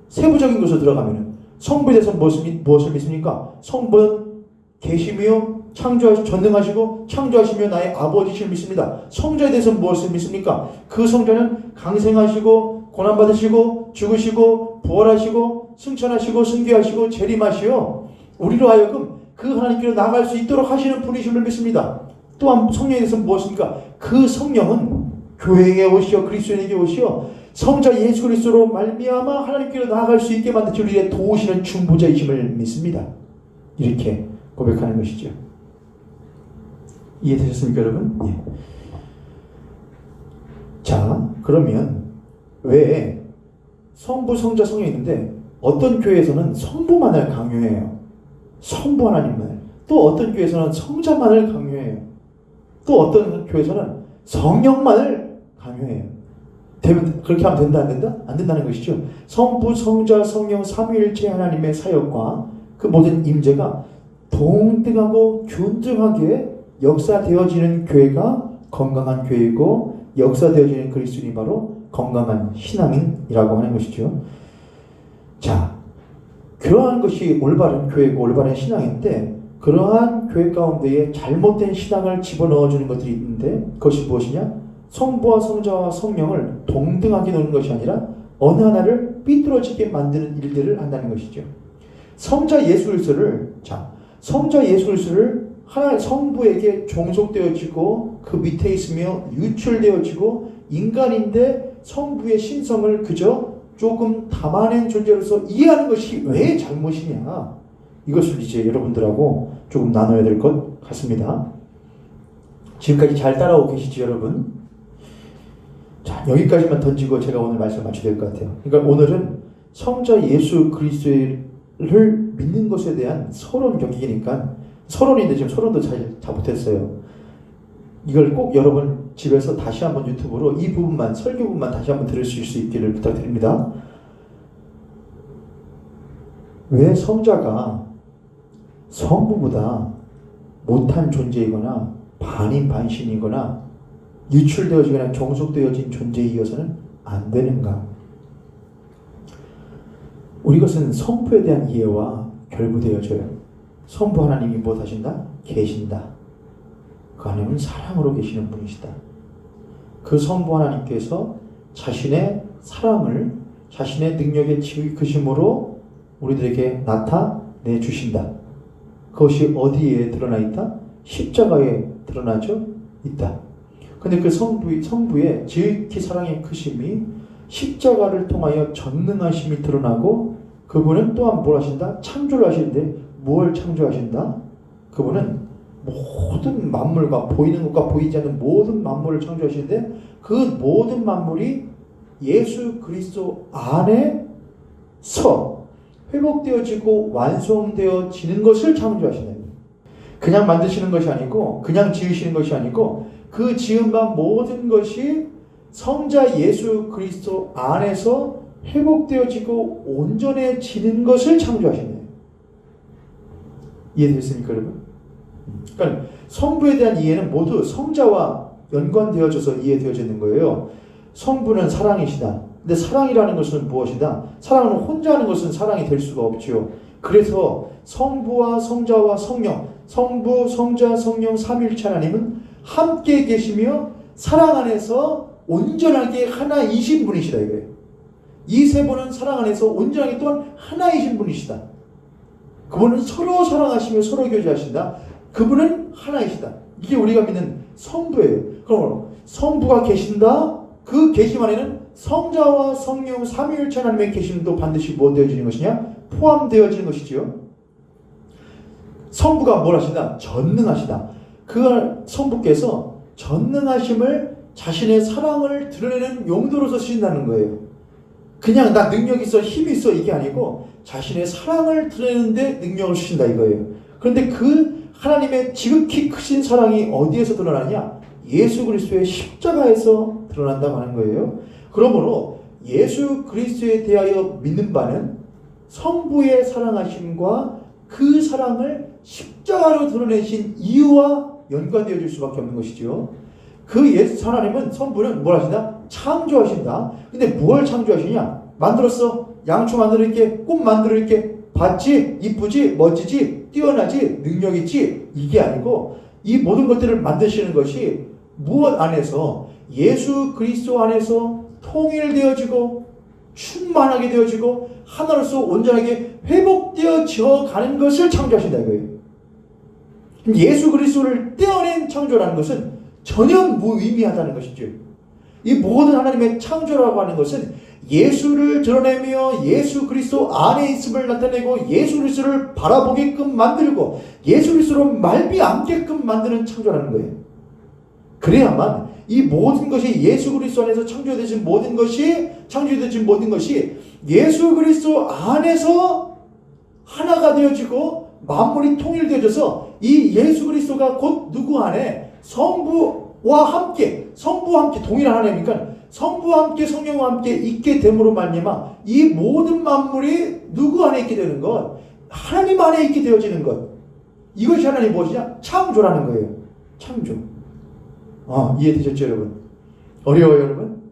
세부적인 것으로 들어가면 성부에 대해서 무엇을 믿습니까? 성부는 계시며 전능하시고 창조하시며 나의 아버지심을 믿습니다. 성자에 대해서 무엇을 믿습니까? 그 성자는 강생하시고 고난받으시고 죽으시고 부활하시고 승천하시고 승계하시고 재림하시오 우리로 하여금 그 하나님께로 나아갈 수 있도록 하시는 분이심을 믿습니다. 또한 성령에 대해서 무엇입니까? 그 성령은 교회에 오시어 그리스도인에게 오시어 성자 예수 그리스도로 말미암아 하나님께로 나아갈 수 있게 만드시 우리의 도우시는 중보자이심을 믿습니다. 이렇게 고백하는 것이죠. 이해되셨습니까, 여러분? 예. 자, 그러면 왜 성부, 성자, 성령이 있는데 어떤 교회에서는 성부만을 강요해요. 성부 하나님만을. 또 어떤 교회에서는 성자만을 강요해요. 또 어떤 교회에서는 성령만을 강요해요. 그렇게 하면 된다, 안 된다? 안 된다는 것이죠. 성부, 성자, 성령 삼위일체 하나님의 사역과 그 모든 임재가 동등하고 균등하게 역사되어지는 교회가 건강한 교회이고 역사되어지는 그리스도인이 바로 건강한 신앙인이라고 하는 것이죠. 자, 그러한 것이 올바른 교회고 올바른 신앙인데 그러한 교회 가운데에 잘못된 신앙을 집어넣어주는 것들이 있는데 그것이 무엇이냐? 성부와 성자와 성령을 동등하게 놓는 것이 아니라 어느 하나를 삐뚤어지게 만드는 일들을 한다는 것이죠. 성자 예수 그리스도를 하나 성부에게 종속되어지고 그 밑에 있으며 유출되어지고 인간인데 성부의 신성을 그저 조금 담아낸 존재로서 이해하는 것이 왜 잘못이냐, 이것을 이제 여러분들하고 조금 나눠야 될 것 같습니다. 지금까지 잘 따라오고 계시죠, 여러분? 자, 여기까지만 던지고 제가 오늘 말씀 마쳐야 될 것 같아요. 그러니까 오늘은 성자 예수 그리스도를 믿는 것에 대한 서론 경기니까 서론인데 지금 서론도 잘 못했어요. 이걸 꼭 여러분 집에서 다시 한번 유튜브로 이 부분만, 설교 부분만 다시 한번 들으실 수 있기를 부탁드립니다. 왜 성자가 성부보다 못한 존재이거나 반인반신이거나 유출되어지거나 종속되어진 존재에 이어서는 안 되는가? 우리 것은 성부에 대한 이해와 결부되어져요. 성부 하나님이 무엇하신다? 계신다. 그 하나님은 사랑으로 계시는 분이시다. 그 성부 하나님께서 자신의 사랑을 자신의 능력의 지극히심으로 우리들에게 나타내 주신다. 그것이 어디에 드러나 있다? 십자가에 드러나죠? 있다. 근데 그 성부의 지극히 사랑의 크심이 십자가를 통하여 전능하심이 드러나고 그분은 또한 뭘 하신다? 창조를 하시는데 뭘 창조하신다? 그분은 모든 만물과 보이는 것과 보이지 않는 모든 만물을 창조하시는데 그 모든 만물이 예수 그리스도 안에서 회복되어지고 완성되어지는 것을 창조하시는, 그냥 만드시는 것이 아니고 그냥 지으시는 것이 아니고 그 지은 바 모든 것이 성자 예수 그리스도 안에서 회복되어지고 온전해지는 것을 창조하시네요. 이해되셨습니까, 여러분? 그러니까 성부에 대한 이해는 모두 성자와 연관되어져서 이해되어지는 거예요. 성부는 사랑이시다. 근데 사랑이라는 것은 무엇이다? 사랑은 혼자 하는 것은 사랑이 될 수가 없죠. 그래서 성부와 성자와 성령, 성부, 성자, 성령 삼위일체 하나님은 함께 계시며 사랑 안에서 온전하게 하나이신 분이시다 이거예요. 이 세 분은 사랑 안에서 온전하게 또한 하나이신 분이시다. 그분은 서로 사랑하시며 서로 교제하신다. 그분은 하나이시다. 이게 우리가 믿는 성부예요. 그럼 성부가 계신다. 그 계심 안에는 성자와 성령 삼위일체 하나님의 계심도 반드시 뭐 되어지는 것이냐? 포함되어지는 것이지요. 성부가 뭘 하신다? 전능하시다. 그 성부께서 전능하심을 자신의 사랑을 드러내는 용도로서 쓰신다는 거예요. 그냥 나 능력 있어, 힘이 있어 이게 아니고 자신의 사랑을 드러내는데 능력을 주신다 이거예요. 그런데 그 하나님의 지극히 크신 사랑이 어디에서 드러나냐? 예수 그리스도의 십자가에서 드러난다고 하는 거예요. 그러므로 예수 그리스도에 대하여 믿는 바는 성부의 사랑하심과 그 사랑을 십자가로 드러내신 이유와 연관되어질 수밖에 없는 것이죠. 그 예수 하나님은 성부는 뭘 하신다? 창조하신다. 근데 뭘 창조하시냐? 만들었어. 양초 만들어 이렇게, 꽃 만들어 이렇게, 봤지? 이쁘지? 멋지지? 뛰어나지? 능력 있지? 이게 아니고 이 모든 것들을 만드시는 것이 무엇 안에서? 예수 그리스도 안에서 통일되어지고 충만하게 되어지고 하나로서 온전하게 회복되어져 가는 것을 창조하신다 이거예요. 예수 그리스도를 떼어낸 창조라는 것은 전혀 무의미하다는 것이죠. 이 모든 하나님의 창조라고 하는 것은 예수를 드러내며 예수 그리스도 안에 있음을 나타내고 예수 그리스도를 바라보게끔 만들고 예수 그리스도로 말미 않게끔 만드는 창조라는 거예요. 그래야만 이 모든 것이 예수 그리스도 안에서 창조되신 모든 것이 예수 그리스도 안에서 하나가 되어지고 만물이 통일되어져서 이 예수 그리스도가 곧 누구 안에 성부와 함께 동일한 하나님이니까 성부와 함께 성령과 함께 있게 됨으로 말미암아 이 모든 만물이 누구 안에 있게 되는 것, 하나님 안에 있게 되어지는 것, 이것이 하나님 무엇이냐? 창조라는 거예요. 창조. 이해되셨죠 여러분? 어려워요 여러분?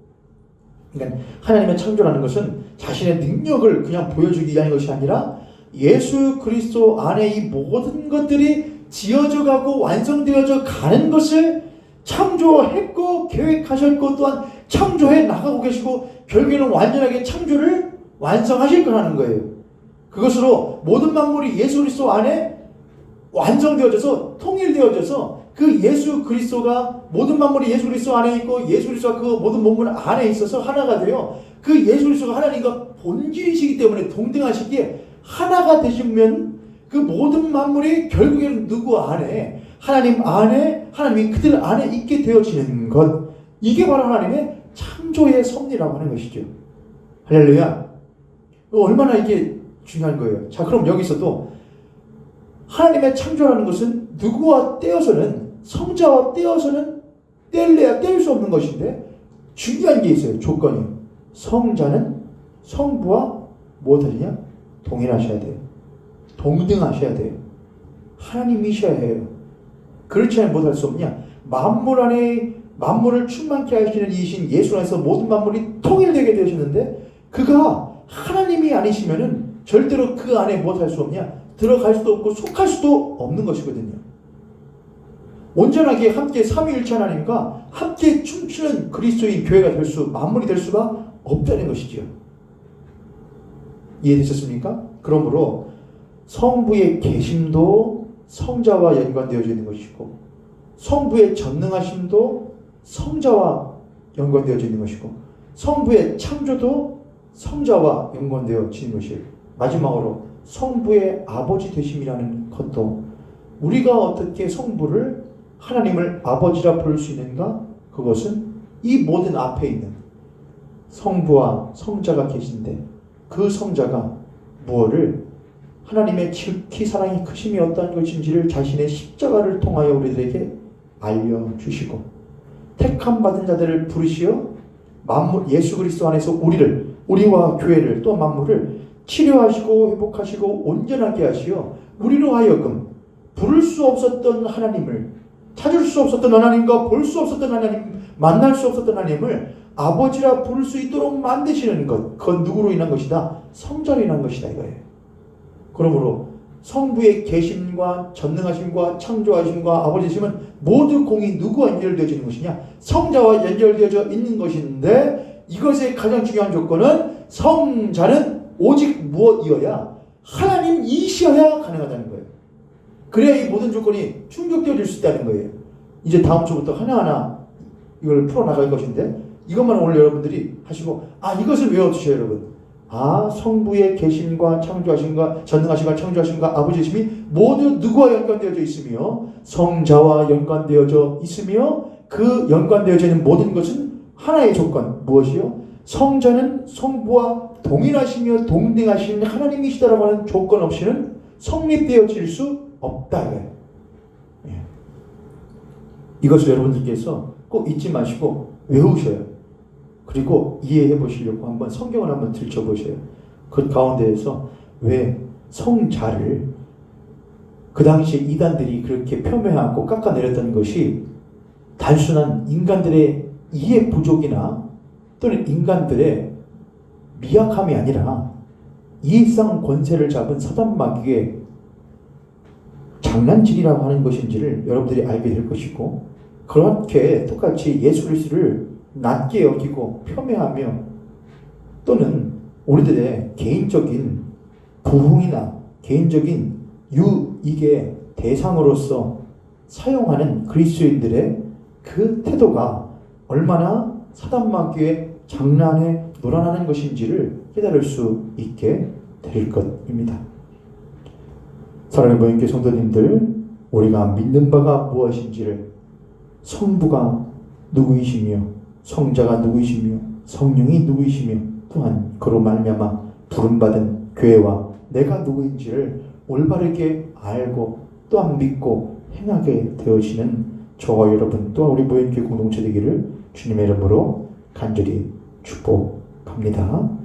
그러니까 하나님의 창조라는 것은 자신의 능력을 그냥 보여주기 위한 것이 아니라 예수 그리스도 안에 이 모든 것들이 지어져 가고 완성되어져 가는 것을 창조했고 계획하셨고 또한 창조해 나가고 계시고 결국에는 완전하게 창조를 완성하실 거라는 거예요. 그것으로 모든 만물이 예수 그리스도 안에 완성되어져서 통일되어져서 그 예수 그리스도가 모든 만물이 예수 그리스도 안에 있고 예수 그리스도가 그 모든 만물 안에 있어서 하나가 되어 그 예수 그리스도가 하나님과 본질이시기 때문에 동등하시기에 하나가 되시면 그 모든 만물이 결국에는 누구 안에? 하나님 안에, 하나님이 그들 안에 있게 되어지는 것. 이게 바로 하나님의 창조의 섭리라고 하는 것이죠. 할렐루야. 얼마나 이게 중요한 거예요. 자, 그럼 여기서도 하나님의 창조라는 것은 누구와 떼어서는, 성자와 떼어서는 뗄래야 뗄 수 없는 것인데 중요한 게 있어요. 조건이. 성자는 성부와 무엇하시냐? 동일하셔야 돼요. 동등하셔야 돼요. 하나님이셔야 해요. 그렇지 않으면 못할 수 없냐? 만물 안에 만물을 충만케 하시는 이신 예수 안에서 모든 만물이 통일되게 되셨는데 그가 하나님이 아니시면은 절대로 그 안에 못할 수 없냐? 들어갈 수도 없고 속할 수도 없는 것이거든요. 온전하게 함께 삼위일체 하나님과 함께 춤추는 그리스도인 교회가 될 수, 만물이 될 수가 없다는 것이죠. 이해되셨습니까? 그러므로 성부의 계심도 성자와 연관되어져 있는 것이고 성부의 전능하심도 성자와 연관되어져 있는 것이고 성부의 창조도 성자와 연관되어지는 것이에요. 마지막으로 성부의 아버지 되심이라는 것도 우리가 어떻게 성부를 하나님을 아버지라 부를 수 있는가? 그것은 이 모든 앞에 있는 성부와 성자가 계신데 그 성자가 무엇을 하나님의 지극히 사랑이 크심이 어떠한 것인지를 자신의 십자가를 통하여 우리들에게 알려주시고 택함 받은 자들을 부르시어 만물 예수 그리스도 안에서 우리와 교회를 또 만물을 치료하시고 회복하시고 온전하게 하시어 우리로 하여금 부를 수 없었던 하나님을 찾을 수 없었던 하나님과 볼 수 없었던 하나님 만날 수 없었던 하나님을 아버지라 부를 수 있도록 만드시는 것 그건 누구로 인한 것이다? 성자로 인한 것이다 이거예요. 그러므로 성부의 계심과 전능하심과 창조하심과 아버지심은 모두 공이 누구와 연결되어져 있는 것이냐? 성자와 연결되어져 있는 것인데 이것의 가장 중요한 조건은 성자는 오직 무엇이어야? 하나님이셔야 가능하다는 거예요. 그래야 이 모든 조건이 충족되어질 수 있다는 거예요. 이제 다음 주부터 하나하나 이걸 풀어나갈 것인데 이것만 오늘 여러분들이 하시고 이것을 외워두셔요 여러분. 성부의 계심과 창조하심과 전능하심과 창조하심과 아버지심이 모두 누구와 연관되어져 있으며 성자와 연관되어져 있으며 그 연관되어져 있는 모든 것은 하나의 조건 무엇이요? 성자는 성부와 동일하시며 동등하신 하나님이시다라고 하는 조건 없이는 성립되어질 수 없다. 이것을 여러분들께서 꼭 잊지 마시고 외우셔요. 그리고 이해해 보시려고 한번 성경을 한번 들춰보세요. 그 가운데에서 왜 성자를 그 당시에 이단들이 그렇게 폄훼하고 깎아내렸던 것이 단순한 인간들의 이해 부족이나 또는 인간들의 미약함이 아니라 이상 권세를 잡은 사단 마귀의 장난질이라고 하는 것인지를 여러분들이 알게 될 것이고 그렇게 똑같이 예수 그리스도를 낮게 여기고 폄훼하며 또는 우리들의 개인적인 부흥이나 개인적인 유익의 대상으로서 사용하는 그리스도인들의 그 태도가 얼마나 사단마귀의 장난에 놀아나는 것인지를 깨달을 수 있게 될 것입니다. 사랑하는 모임교회 성도님들, 우리가 믿는 바가 무엇인지를 성부가 누구이시며 성자가 누구이시며 성령이 누구이시며 또한 그로 말미암아 부름받은 교회와 내가 누구인지를 올바르게 알고 또한 믿고 행하게 되어지는 저와 여러분 또한 우리 모임교회 공동체 되기를 주님의 이름으로 간절히 축복합니다.